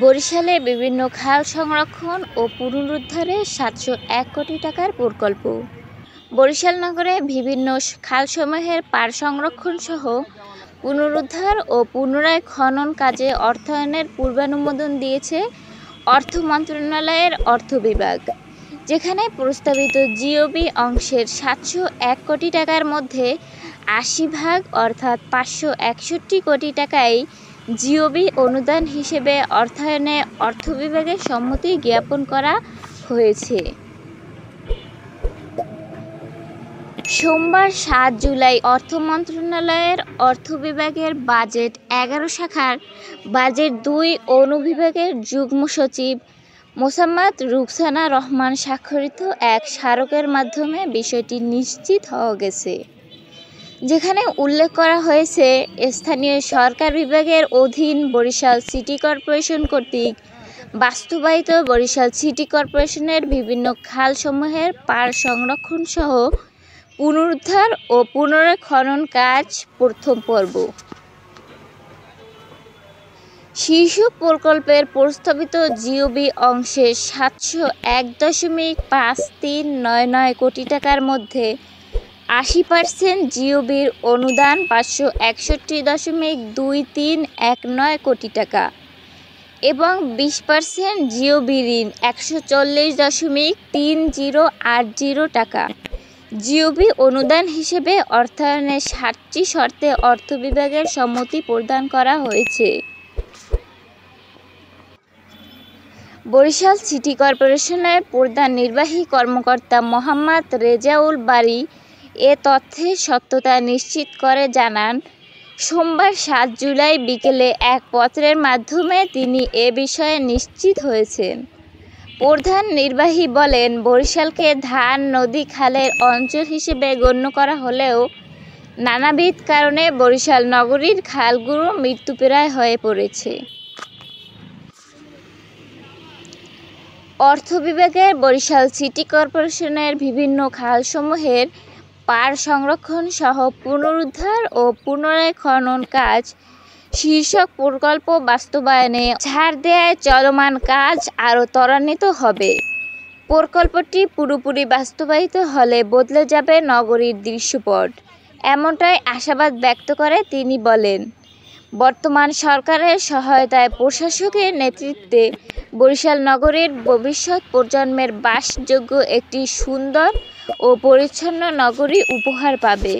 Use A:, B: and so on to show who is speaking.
A: বরিশালে বিভিন্ন খাল সংরক্ষণ ও পুনরুদ্ধারে ৭০১ কোটি টাকার প্রকল্প। বরিশাল নগরে বিভিন্ন খালসমূহের পাড় সংরক্ষণ সহ পুনরুদ্ধার ও পুনরায় খনন কাজে অর্থায়নের পূর্বানুমোদন দিয়েছে অর্থ মন্ত্রণালয়ের অর্থ বিভাগ, যেখানে প্রস্তাবিত জিওবি অংশের ৭০১ কোটি টাকার মধ্যে ৮০% অর্থাৎ ৫৬১ কোটি টাকাই জিওবি অনুদান হিসেবে অর্থায়নে অর্থ বিভাগের সম্মতি জ্ঞাপন করা হয়েছে। সোমবার ৭ জুলাই অর্থ মন্ত্রণালয়ের অর্থ বিভাগের বাজেট ১১ শাখার বাজেট ২ অনুবিভাগের যুগ্ম সচিব মোসাম্মৎ রুখসানা রহমান স্বাক্ষরিত এক স্মারকের মাধ্যমে বিষয়টি নিশ্চিত হওয়া গেছে, যেখানে উল্লেখ করা হয়েছে স্থানীয় সরকার বিভাগের অধীন বরিশাল সিটি কর্পোরেশন কর্তৃক বাস্তবায়িত বরিশাল সিটি কর্পোরেশনের বিভিন্ন খালসমূহের পাড় সংরক্ষণ সহ পুনরুদ্ধার ও পুনরায় খনন কাজ প্রথম পর্ব। শীর্ষ প্রকল্পের প্রস্তাবিত জিওবি অংশের ৭০১.5399 কোটি টাকার মধ্যে ৮০% জিওবির অনুদান ৫৬১.2319 কোটি টাকা এবং ২০% জিওবি ঋণ ১৪০.3080 টাকা জিওবি অনুদান হিসেবে অর্থায়নের ৭টি শর্তে অর্থ বিভাগের সম্মতি প্রদান করা হয়েছে। বরিশাল সিটি কর্পোরেশনের প্রধান নির্বাহী কর্মকর্তা মোহাম্মদ রেজাউল বারী এ তথ্যের সত্যতা নিশ্চিত করে জানান, সোমবার ৭ জুলাই বিকেলে এক পত্রের মাধ্যমে তিনি এ বিষয়ে নিশ্চিত হয়েছেন। প্রধান নির্বাহী বলেন, বরিশালকে ধান নদী খালের অঞ্চল হিসেবে গণ্য করা হলেও নানাবিধ কারণে বরিশাল নগরীর খালগুলো মৃত্যুপ্রায় হয়ে পড়েছে। অর্থ বিভাগের বরিশাল সিটি কর্পোরেশনের বিভিন্ন খালসমূহের পাড় সংরক্ষণ সহ পুনরুদ্ধার ও পুনরায় খনন কাজ শীর্ষক প্রকল্প বাস্তবায়নে ছাড় দেয়ায় চলমান কাজ আরও ত্বরান্বিত হবে। প্রকল্পটি পুরোপুরি বাস্তবায়িত হলে বদলে যাবে নগরীর দৃশ্যপট, এমনটাই আশাবাদ ব্যক্ত করে তিনি বলেন, বর্তমান সরকারের সহায়তায় প্রশাসকের নেতৃত্বে বরিশাল নগরীর ভবিষ্যৎ প্রজন্মের বাসযোগ্য একটি সুন্দর ও পরিচ্ছন্ন নগরী উপহার পাবে।